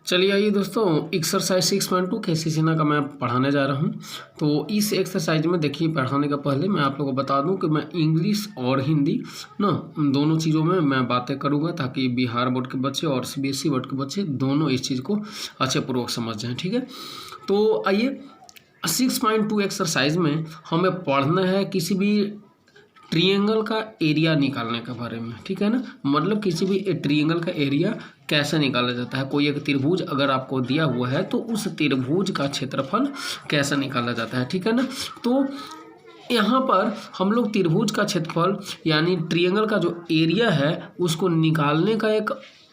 चलिए आइए दोस्तों, एक्सरसाइज 6.2 केसी सिन्हा का मैं पढ़ाने जा रहा हूँ। तो इस एक्सरसाइज में देखिए, पढ़ाने का पहले मैं आप लोगों को बता दूं कि मैं इंग्लिश और हिंदी ना दोनों चीज़ों में मैं बातें करूँगा, ताकि बिहार बोर्ड के बच्चे और सीबीएसई बोर्ड के बच्चे दोनों इस चीज़ को अच्छे पूर्वक समझ जाएँ। ठीक है, तो आइए 6.2 एक्सरसाइज में हमें पढ़ना है किसी भी ट्रिएंगल का एरिया निकालने के बारे में। ठीक है ना, मतलब किसी भी ट्रिएंगल का एरिया कैसे निकाला जाता है। कोई एक त्रिभुज अगर आपको दिया हुआ है तो उस त्रिभुज का क्षेत्रफल कैसे निकाला जाता है। ठीक है ना, तो यहाँ पर हम लोग त्रिभुज का क्षेत्रफल यानी ट्रिएंगल का जो एरिया है उसको निकालने का एक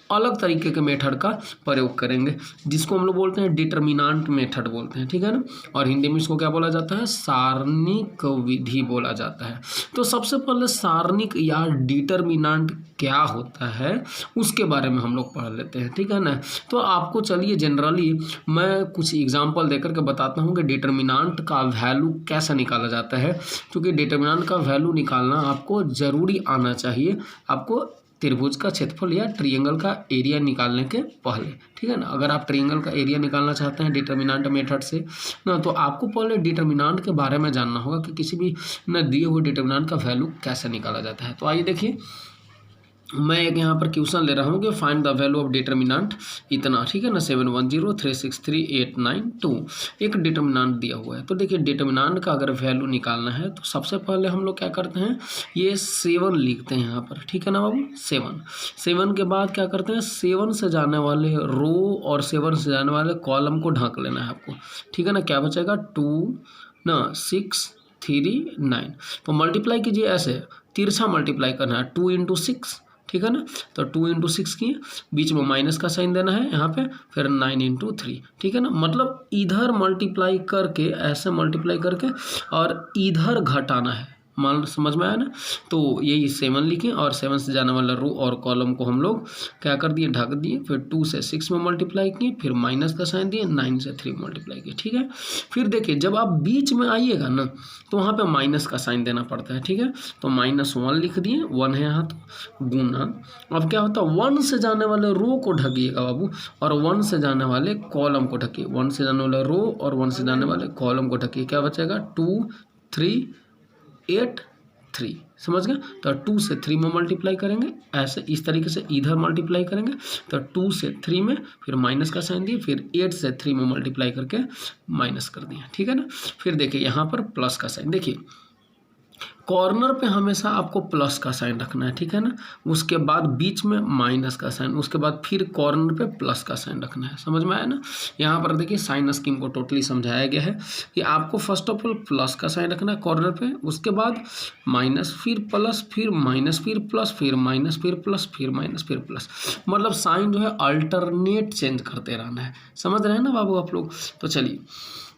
अलग तरीके के मेथड का प्रयोग करेंगे, जिसको हम लोग बोलते हैं डिटर्मिनांट मेथड बोलते हैं। ठीक है ना, और हिंदी में इसको क्या बोला जाता है, सारणिक विधि बोला जाता है। तो सबसे पहले सारणिक या डिटर्मिनांट क्या होता है उसके बारे में हम लोग पढ़ लेते हैं। ठीक है ना, तो आपको चलिए जनरली मैं कुछ एग्जाम्पल देकर के बताता हूँ कि डिटर्मिनांट का वैल्यू कैसे निकाला जाता है, क्योंकि डिटर्मिनांट का वैल्यू निकालना आपको ज़रूरी आना चाहिए, आपको त्रिभुज का क्षेत्रफल या ट्रिएंगल का एरिया निकालने के पहले। ठीक है ना, अगर आप ट्रिएंगल का एरिया निकालना चाहते हैं डिटर्मिनांट मेथड से ना, तो आपको पहले डिटर्मिनांट के बारे में जानना होगा कि किसी भी न दिए हुए डिटर्मिनांट का वैल्यू कैसे निकाला जाता है। तो आइए देखिए, मैं एक यहाँ पर क्वेश्चन ले रहा हूँ कि find the value of determinant इतना। ठीक है ना, 710363892 एक डिटर्मिनांट दिया हुआ है। तो देखिए, डिटर्मिनांट का अगर वैल्यू निकालना है तो सबसे पहले हम लोग क्या करते हैं, ये 7 लिखते हैं यहाँ पर। ठीक है ना बाबू, 7 के बाद क्या करते हैं, 7 से जाने वाले रो और 7 से जाने वाले कॉलम को ढक लेना है आपको। ठीक है ना, क्या बचेगा 2 ना 6 3 9। तो मल्टीप्लाई कीजिए, ऐसे तिरछा मल्टीप्लाई करना है, 2 × 6। ठीक है ना, तो 2 × 6 किए, बीच में माइनस का साइन देना है यहाँ पे, फिर 9 × 3। ठीक है ना, मतलब इधर मल्टीप्लाई करके, ऐसे मल्टीप्लाई करके और इधर घटाना है। मान समझ में आया ना, तो यही 7 लिखे और 7 से जाने वाला रो और कॉलम को हम लोग क्या कर दिए, ढक दिए। फिर 2 से 6 में मल्टीप्लाई किए, फिर माइनस का साइन दिए, 9 से 3 मल्टीप्लाई किए। ठीक है, फिर देखिए जब आप बीच में आइएगा ना तो वहाँ पे माइनस का साइन देना पड़ता है। ठीक है, तो -1 लिख दिए, 1 है यहाँ, तो गुना। अब क्या होता है, 1 से जाने वाले रो को ढकिएगा बाबू, और 1 से जाने वाले कॉलम को ढकिए। 1 से जाने वाले रो और 1 से जाने वाले कॉलम को ढकिए। क्या बचेगा, 2 3 8 3। समझ गए, तो 2 से 3 में मल्टीप्लाई करेंगे, ऐसे इस तरीके से इधर मल्टीप्लाई करेंगे, तो 2 से 3 में फिर माइनस का साइन दिए, फिर 8 से 3 में मल्टीप्लाई करके माइनस कर दिया। ठीक है ना, फिर देखिए यहाँ पर प्लस का साइन, देखिए कॉर्नर पे हमेशा आपको प्लस का साइन रखना है। ठीक है ना, उसके बाद बीच में माइनस का साइन, उसके बाद फिर कॉर्नर पे प्लस का साइन रखना है। समझ में आया ना, यहाँ पर देखिए साइन स्कीम को टोटली समझाया गया है कि आपको फर्स्ट ऑफ ऑल प्लस का साइन रखना है कॉर्नर पे, उसके बाद माइनस, फिर प्लस, फिर माइनस, फिर प्लस, फिर माइनस, फिर प्लस, फिर माइनस, फिर प्लस। मतलब साइन जो है अल्टरनेट चेंज करते रहना है। समझ रहे हैं ना बाबू आप लोग। तो चलिए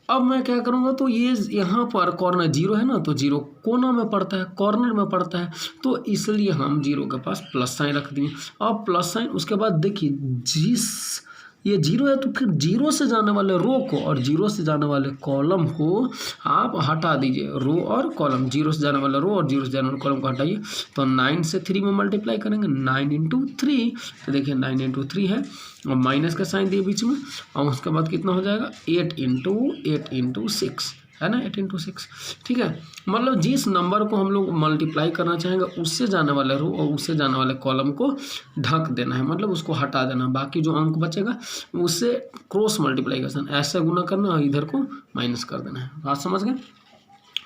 अब मैं क्या करूँगा, तो ये यहाँ पर कॉर्नर 0 है ना, तो 0 कोना में पड़ता है, कॉर्नर में पड़ता है, तो इसलिए हम 0 के पास प्लस साइन रख दिए। अब प्लस साइन, उसके बाद देखिए जिस ये 0 है तो फिर 0 से जाने वाले रो को और 0 से जाने वाले कॉलम को आप हटा दीजिए। रो और कॉलम, 0 से जाने वाला रो और 0 से जाने वाले कॉलम को हटाइए, तो 9 से 3 में मल्टीप्लाई करेंगे, 9 × 3। तो देखिए 9 × 3 है, और माइनस का साइन दिए बीच में, और उसके बाद कितना हो जाएगा, 8 × 6 है ना, 8 × 6। ठीक है, मतलब जिस नंबर को हम लोग मल्टीप्लाई करना चाहेंगे उससे जाने वाले रो और उससे जाने वाले कॉलम को ढक देना है, मतलब उसको हटा देना। बाकी जो अंक बचेगा उससे क्रॉस मल्टीप्लिकेशन, ऐसे गुना करना और इधर को माइनस कर देना है। बात समझ गए।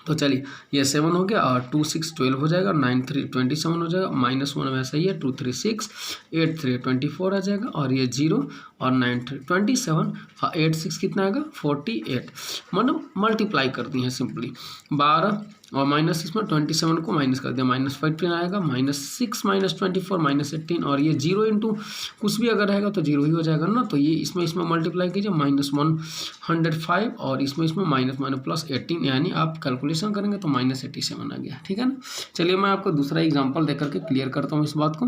तो चलिए ये 7 हो गया, और 2 6 12 हो जाएगा, 9 3 27 हो जाएगा, -1 वैसा ही है, 2 3 6, 8 3 24 आ जाएगा, और ये 0 और 9 3 27, 8 6 कितना आएगा 48। मतलब मल्टीप्लाई कर दी है सिंपली 12, और माइनस इसमें 27 को माइनस कर दिया, -5 आएगा, -6 -24 -18, और ये 0 × कुछ भी अगर रहेगा तो 0 ही हो जाएगा ना। तो ये इसमें मल्टीप्लाई कीजिए, -105, और इसमें +18, यानी आप कैलकुलेशन करेंगे तो -87 आ गया। ठीक है ना, चलिए मैं आपको दूसरा एग्जाम्पल देकर के क्लियर करता हूँ इस बात को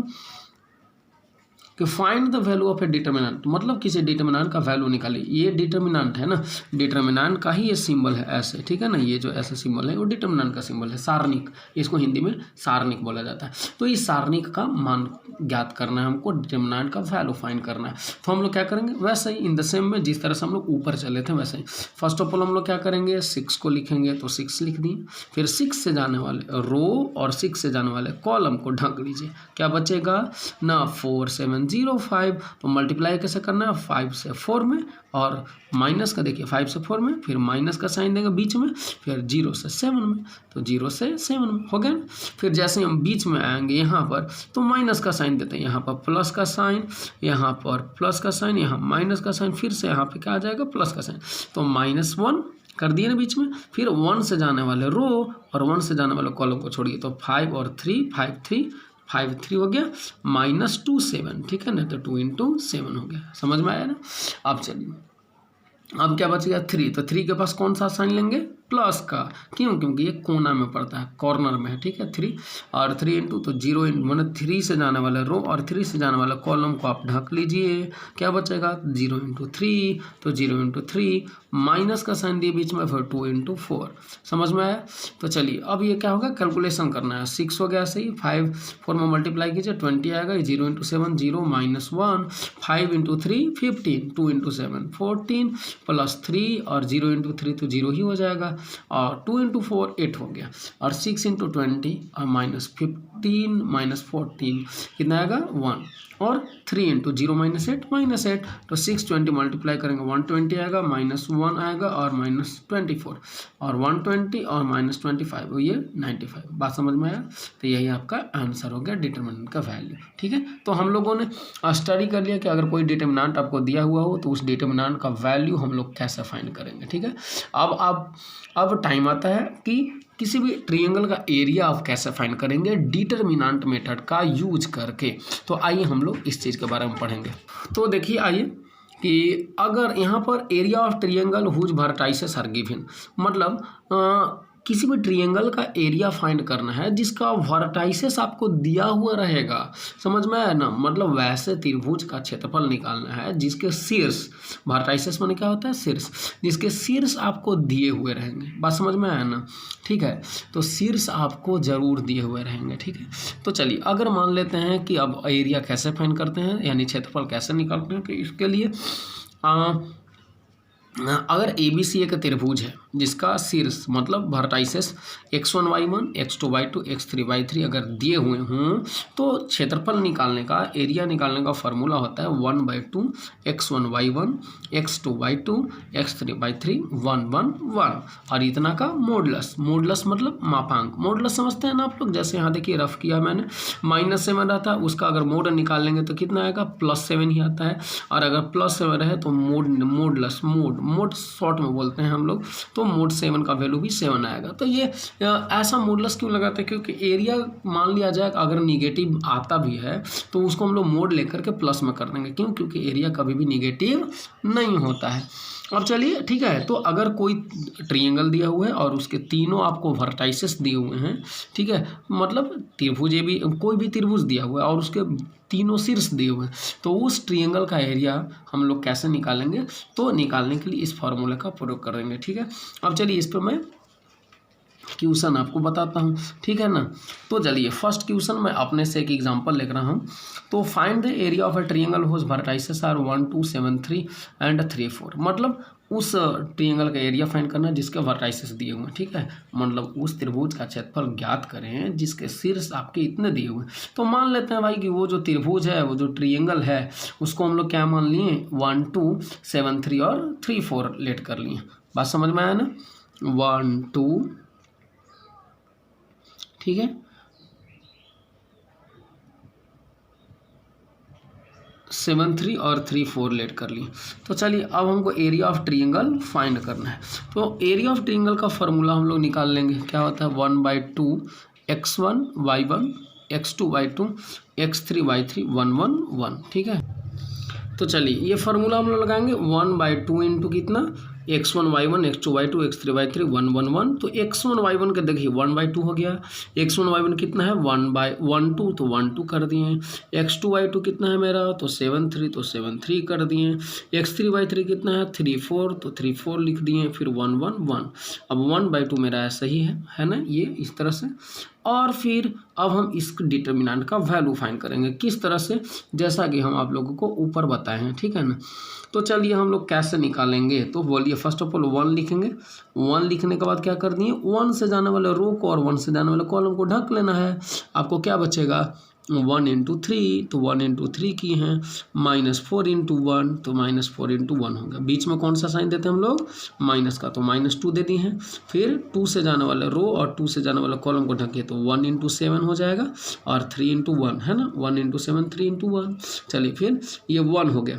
कि find the value of A determinant, मतलब किसी डिटर्मिनेंट का वैल्यू निकालिए। ये डिटर्मिनेंट है ना, डिटर्मिनेंट का ही ये सिंबल है ऐसे, ठीक है ना, ये जो ऐसा सिंबल है वो डिटर्मिनेंट का सिंबल है, सारणिक, इसको हिंदी में सारणिक बोला जाता है। तो इस सारणिक का मान ज्ञात करना है हमको, डिटर्मिनेंट का वैल्यू फाइंड करना है। तो हम लोग क्या करेंगे, वैसे ही इन द सेम में जिस तरह से हम लोग ऊपर चले थे वैसे ही फर्स्ट ऑफ ऑल हम लोग क्या करेंगे, 6 को लिखेंगे, तो 6 लिख दिए, फिर 6 से जाने वाले रो और 6 से जाने वाले कॉलम को ढक लीजिए, क्या बचेगा ना 4705, तो मल्टीप्लाई कैसे करना है, 5 से 4 में, और माइनस का देखिए 5 से 4 में, फिर माइनस का साइन देंगे बीच में, फिर 0 से 7 में, तो 0 से 7 में हो गया ना। फिर जैसे हम बीच में आएंगे यहाँ पर तो माइनस का साइन देते हैं, यहाँ पर प्लस का साइन, यहाँ पर प्लस का साइन, यहाँ माइनस का साइन, फिर से यहाँ पे क्या आ जाएगा, प्लस का साइन, तो -1 कर दिए ना बीच में। फिर 1 से जाने वाले रो और 1 से जाने वाले कॉलम को छोड़िए, तो 5 और 3 5 3 हो गया, -2 7, ठीक है ना, तो 2 × 7 हो गया, समझ में आया ना। अब चलिए अब क्या बच गया 3, तो 3 के पास कौन सा साइन लेंगे, प्लस का, क्यों, क्योंकि ये कोना में पड़ता है, कॉर्नर में है, ठीक है 3, और 3 × तो 0 मैंने 3 से जाने वाले रो और 3 से जाने वाले कॉलम को आप ढक लीजिए, क्या बचेगा 0 × 3, तो 0 × 3, माइनस का साइन दिए बीच में, फिर 2 × 4, समझ में आया। तो चलिए अब ये क्या होगा, कैलकुलेशन करना है, 6 हो गया सही, 5 4 में मल्टीप्लाई कीजिए 20 आएगा, 0 × 7 0 -1, 5 × 3 15, 2 × 7 14 +3 और 0 × 3 तो 0 ही हो जाएगा, और 2 × 4 8 हो गया, और 6 × 20 और -15 -14 कितना आएगा 1, और 3 × 0 -8 8, तो 620 मल्टीप्लाई करेंगे 120 आएगा, -1 आएगा और -24, और 120 और -25 ये 95, बात समझ में आया। तो यही आपका आंसर हो गया डिटर्मिनेंट का वैल्यू, ठीक है। तो हम लोगों ने स्टडी कर लिया कि अगर कोई डिटर्मिनेंट आपको दिया हुआ हो तो उस डिटर्मिनेंट का वैल्यू हम लोग कैसे फाइंड करेंगे, ठीक है। अब टाइम आता है कि किसी भी ट्रायंगल का एरिया आप कैसे फाइंड करेंगे डिटर्मिनेंट मेथड का यूज करके। तो आइए हम लोग इस चीज़ के बारे में पढ़ेंगे। तो देखिए आइए कि अगर यहाँ पर area of triangle whose vertices are given, मतलब किसी भी ट्रायंगल का एरिया फाइंड करना है जिसका वर्टाइसेस आपको दिया हुआ रहेगा, समझ में आया ना, मतलब वैसे त्रिभुज का क्षेत्रफल निकालना है जिसके शीर्ष, वर्टाइसेस माने क्या होता है, शीर्ष, जिसके शीर्ष आपको दिए हुए रहेंगे, बात समझ में आया ना, ठीक है। तो शीर्ष आपको जरूर दिए हुए रहेंगे, ठीक है। तो चलिए अगर मान लेते हैं कि अब एरिया कैसे फाइंड करते हैं, यानी क्षेत्रफल कैसे निकालते हैं, कि इसके लिए अगर ABC एक त्रिभुज है जिसका शीर्ष मतलब vertices x1 y1 x2 y2 x3 y3 अगर दिए हुए हों तो क्षेत्रफल निकालने का, एरिया निकालने का फार्मूला होता है 1/2 x1 y1 x2 y2 x3 y3 1 1 1, और इतना का मॉडुलस, मॉडुलस मतलब मापांक, मॉडुलस समझते हैं ना आप लोग, जैसे यहाँ देखिए रफ किया मैंने, -7 रहता है, उसका अगर मोड निकाल लेंगे तो कितना आएगा, +7 ही आता है, और अगर +7 रहे तो मॉडुलस, मोड शॉर्ट में बोलते हैं हम लोग, तो मोड 7 का वैल्यू भी 7 आएगा। तो ये ऐसा मॉडुलस क्यों लगाते हैं, क्योंकि एरिया मान लिया जाए अगर निगेटिव आता भी है तो उसको हम लोग मोड लेकर के प्लस में कर देंगे, क्यों, क्योंकि एरिया कभी भी निगेटिव नहीं होता है। अब चलिए ठीक है, तो अगर कोई ट्रायंगल दिया हुआ है और उसके तीनों आपको वर्टाइसेस दिए हुए हैं, ठीक है, मतलब त्रिभुज भी, कोई भी त्रिभुज दिया हुआ है और उसके तीनों शीर्ष दिए हुए हैं, तो उस ट्रायंगल का एरिया हम लोग कैसे निकालेंगे, तो निकालने के लिए इस फार्मूले का प्रयोग करेंगे, ठीक है। अब चलिए इस पर मैं क्वेश्चन आपको बताता हूँ, ठीक है ना। तो चलिए फर्स्ट क्वेश्चन मैं अपने से एक एग्जांपल लिख रहा हूँ। तो find the area of a triangle whose vertices are 1 2 7 3 and 3 4, मतलब उस ट्रायंगल का एरिया फाइंड करना जिसके वर्टाइसेस दिए हुए हैं, ठीक है, मतलब उस त्रिभुज का क्षेत्रफल ज्ञात करें जिसके शीर्ष आपके इतने दिए हुए हैं। तो मान लेते हैं भाई कि वो जो त्रिभुज है, वो जो ट्रायंगल है, उसको हम लोग क्या मान लिए, 1 2 7 3 और 3 4 लेट कर लिए, बात समझ में आया ना, 1 2, ठीक है, 7 3 और 3 4 लेट कर लिए। तो चलिए अब हमको एरिया ऑफ ट्रायंगल फाइंड करना है। तो एरिया ऑफ ट्रायंगल का फार्मूला हम लोग निकाल लेंगे, क्या होता है 1/2 x1 y1 x2 y2 x3 y3 1 1 1, ठीक है। तो चलिए ये फार्मूला हम लोग लगाएंगे 1/2 इंटू कितना x1 y1 x2 y2 x3 y3 1 1 1, तो x1 y1 के देखिए 1/2 हो गया। x1 y1 कितना है 1/2, तो 1 2 कर दिए। x2 y2 कितना है मेरा, तो 7 3, तो 7 3 कर दिए। x3 y3 कितना है 3 4, तो 3 4 लिख दिए। फिर 1 1 1, अब 1/2 मेरा ऐसा ही है ना, ये इस तरह से। और फिर अब हम इस डिटर्मिनेंट का वैल्यू फाइंड करेंगे किस तरह से, जैसा कि हम आप लोगों को ऊपर बताए हैं, ठीक है ना। तो चलिए हम लोग कैसे निकालेंगे, तो बोलिए फर्स्ट ऑफ ऑल 1 लिखेंगे। 1 लिखने के बाद क्या कर दिए, 1 से जाने वाले रो को और 1 से जाने वाले कॉलम को ढक लेना है। आपको क्या बचेगा 1 × 3, तो 1 × 3 की हैं, -4 × 1, तो -4 × 1 होगा। बीच में कौन सा साइन देते हैं हम लोग, माइनस का, तो -2 दे दिए हैं। फिर 2 से जाने वाले रो और 2 से जाने वाले कॉलम को ढकिए, तो 1 × 7 हो जाएगा और 3 × 1 है ना, 1 × 7 3 × 1। चलिए फिर ये 1 हो गया,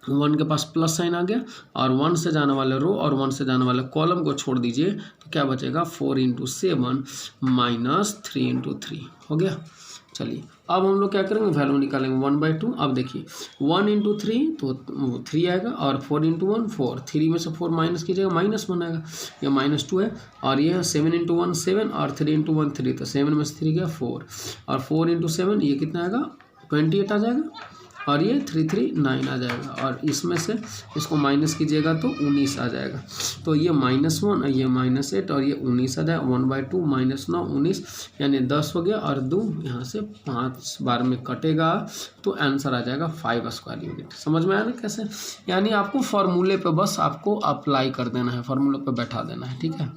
1 के पास प्लस साइन आ गया, और 1 से जाने वाले रो और 1 से जाने वाले कॉलम को छोड़ दीजिए, तो क्या बचेगा 4 × 7 -3 × 3 हो गया। चलिए अब हम लोग क्या करेंगे, वैल्यू निकालेंगे 1/2। अब देखिए 1 × 3 तो 3 आएगा, और 4 × 1 4, 3 में से 4 माइनस कीजिएगा -1 आएगा, ये -2 है। और ये 7 × 1 7, और 3 × 1 3, तो 7 में से 3 गया 4, और 4 × 7 ये कितना आएगा 28 आ जाएगा, और ये 3 3 9 आ जाएगा, और इसमें से इसको माइनस कीजिएगा तो 19 आ जाएगा। तो ये -1 ये -8 और ये 19 आ जाएगा। 1/2 -9 19, यानी 10 हो गया, और 2 यहाँ से 5 बार में कटेगा, तो आंसर आ जाएगा 5 स्क्वायर यूनिट। समझ में आया ना कैसे, यानी आपको फार्मूले पे बस आपको अप्लाई कर देना है, फार्मूले पे बैठा देना है, ठीक है।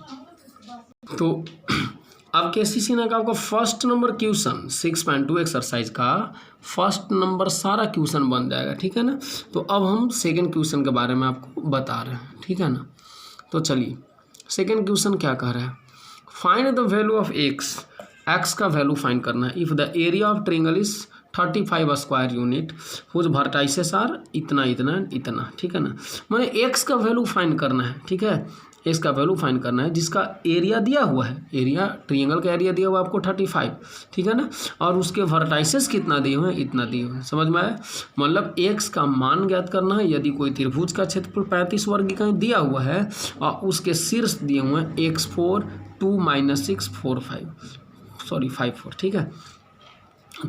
तो अब KCC ने का आपका फर्स्ट नंबर क्वेश्चन 6.2 एक्सरसाइज का फर्स्ट नंबर सारा क्वेश्चन बन जाएगा, ठीक है ना। तो अब हम सेकंड क्वेश्चन के बारे में आपको बता रहे हैं, ठीक है ना। तो चलिए सेकंड क्वेश्चन क्या कह रहा है, find the value of x का वैल्यू फाइंड करना है if the area of triangle is 35 square unit whose vertices are इतना इतना इतना, ठीक है ना। मैंने एक्स का वैल्यू फाइंड करना है, ठीक है, एक्स का वैल्यू फाइंड करना है जिसका एरिया दिया हुआ है, एरिया ट्रायंगल का एरिया दिया हुआ है आपको 35, ठीक है ना, और उसके वर्टाइसेस कितना दिए हुए हैं, इतना दिए हुए हैं। समझ में आया, मतलब एक्स का मान ज्ञात करना है। यदि कोई त्रिभुज का क्षेत्रफल 35 वर्ग इकाई दिया हुआ है और उसके शीर्ष दिए हुए हैं x4 2 - 6 4 5 4, ठीक है।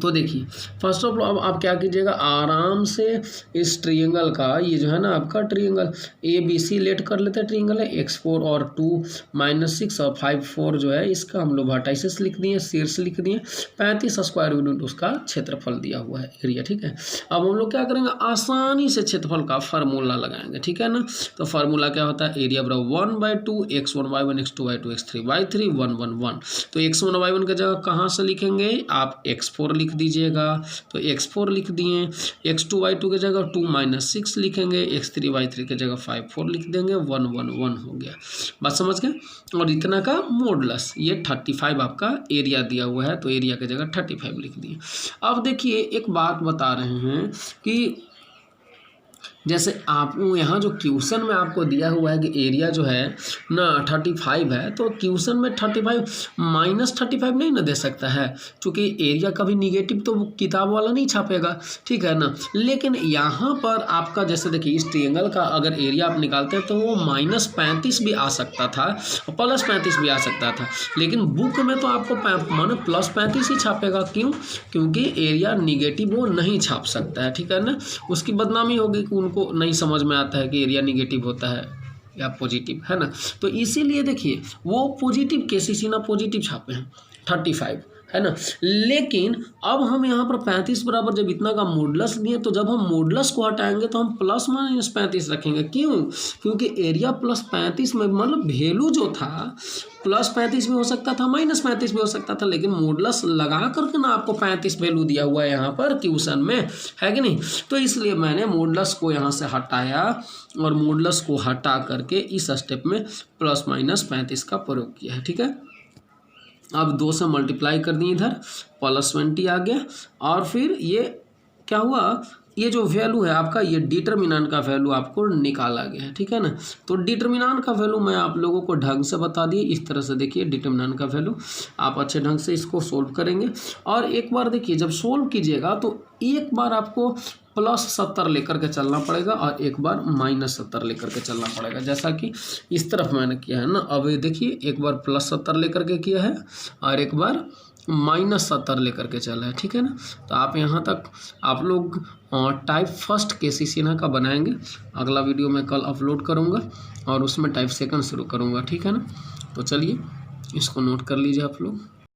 तो देखिए फर्स्ट ऑफ ऑल अब आप क्या कीजिएगा, आराम से इस ट्रायंगल का, ये जो है ना आपका ट्रायंगल ABC लेट कर लेते हैं, ट्रायंगल है x4 और 2 - 6 और 5 4 जो है, इसका हम लोग वर्टाइसेस लिख दिए, शीर्ष लिख दिए, 35 स्क्वायर यूनिट उसका क्षेत्रफल दिया हुआ है, एरिया, ठीक है। अब हम लोग क्या करेंगे, आसानी से क्षेत्रफल का फार्मूला लगाएंगे, ठीक है ना। तो फार्मूला क्या होता है, एरिया बराबर 1/2 x1 y1 x2 y2 x3 y3 1 1 1। तो x1 y1 की जगह कहाँ से लिखेंगे आप, x4 लिख दीजिएगा, तो x4 लिख दिए। x2 y2 की जगह 2 - 6 लिखेंगे, x3 y3 की जगह 5 4 लिख देंगे, 1 1 1 हो गया। बात समझ गए। और इतना का मॉडुलस, ये 35 आपका एरिया दिया हुआ है, तो एरिया की जगह 35 लिख दिए। अब देखिए एक बात बता रहे हैं कि जैसे आप यहाँ जो क्वेश्चन में आपको दिया हुआ है कि एरिया जो है ना 35 है, तो क्वेश्चन में 35 -35 नहीं ना दे सकता है, क्योंकि एरिया कभी निगेटिव तो किताब वाला नहीं छापेगा, ठीक है ना। लेकिन यहाँ पर आपका जैसे देखिए इस ट्रायंगल का अगर एरिया आप निकालते हैं तो वो -35 भी आ सकता था और +35 भी आ सकता था, लेकिन बुक में तो आपको माने +35 ही छापेगा। क्यों, क्योंकि एरिया निगेटिव वो नहीं छाप सकता है, ठीक है ना। उसकी बदनामी होगी कि उनको नहीं समझ में आता है कि एरिया निगेटिव होता है या पॉजिटिव, है ना। तो इसीलिए देखिए वो पॉजिटिव KCC ना पॉजिटिव छापे हैं 35, है ना। लेकिन अब हम यहाँ पर 35 बराबर जब इतना का मॉडुलस लिए, तो जब हम मॉडुलस को हटाएंगे तो हम +-35 रखेंगे। क्यों, क्योंकि एरिया +35 में मतलब वैल्यू जो था +35 भी हो सकता था, -35 भी हो सकता था, लेकिन मॉडुलस लगा करके ना आपको 35 वैल्यू दिया हुआ है यहाँ पर क्वेश्चन में, है कि नहीं। तो इसलिए मैंने मॉडुलस को यहाँ से हटाया और मॉडुलस को हटा करके इस स्टेप में +-35 का प्रयोग किया है, ठीक है। अब 2 से मल्टीप्लाई कर दिए, इधर +20 आ गया, और फिर ये क्या हुआ ये जो वैल्यू है आपका, ये डिटर्मिनेंट का वैल्यू आपको निकाला गया है, ठीक है ना। तो डिटर्मिनेंट का वैल्यू मैं आप लोगों को ढंग से बता दिए, इस तरह से देखिए डिटर्मिनेंट का वैल्यू आप अच्छे ढंग से इसको सोल्व करेंगे। और एक बार देखिए जब सोल्व कीजिएगा तो एक बार आपको +70 लेकर के चलना पड़ेगा और एक बार -70 लेकर के चलना पड़ेगा, जैसा कि इस तरफ मैंने किया है ना। अब ये देखिए एक बार +70 लेकर के किया है और एक बार -70 लेकर के चला है, ठीक है ना। तो आप यहाँ तक आप लोग टाइप फर्स्ट KC का बनाएंगे। अगला वीडियो मैं कल अपलोड करूँगा और उसमें टाइप सेकंड शुरू करूँगा, ठीक है ना। तो चलिए इसको नोट कर लीजिए आप लोग।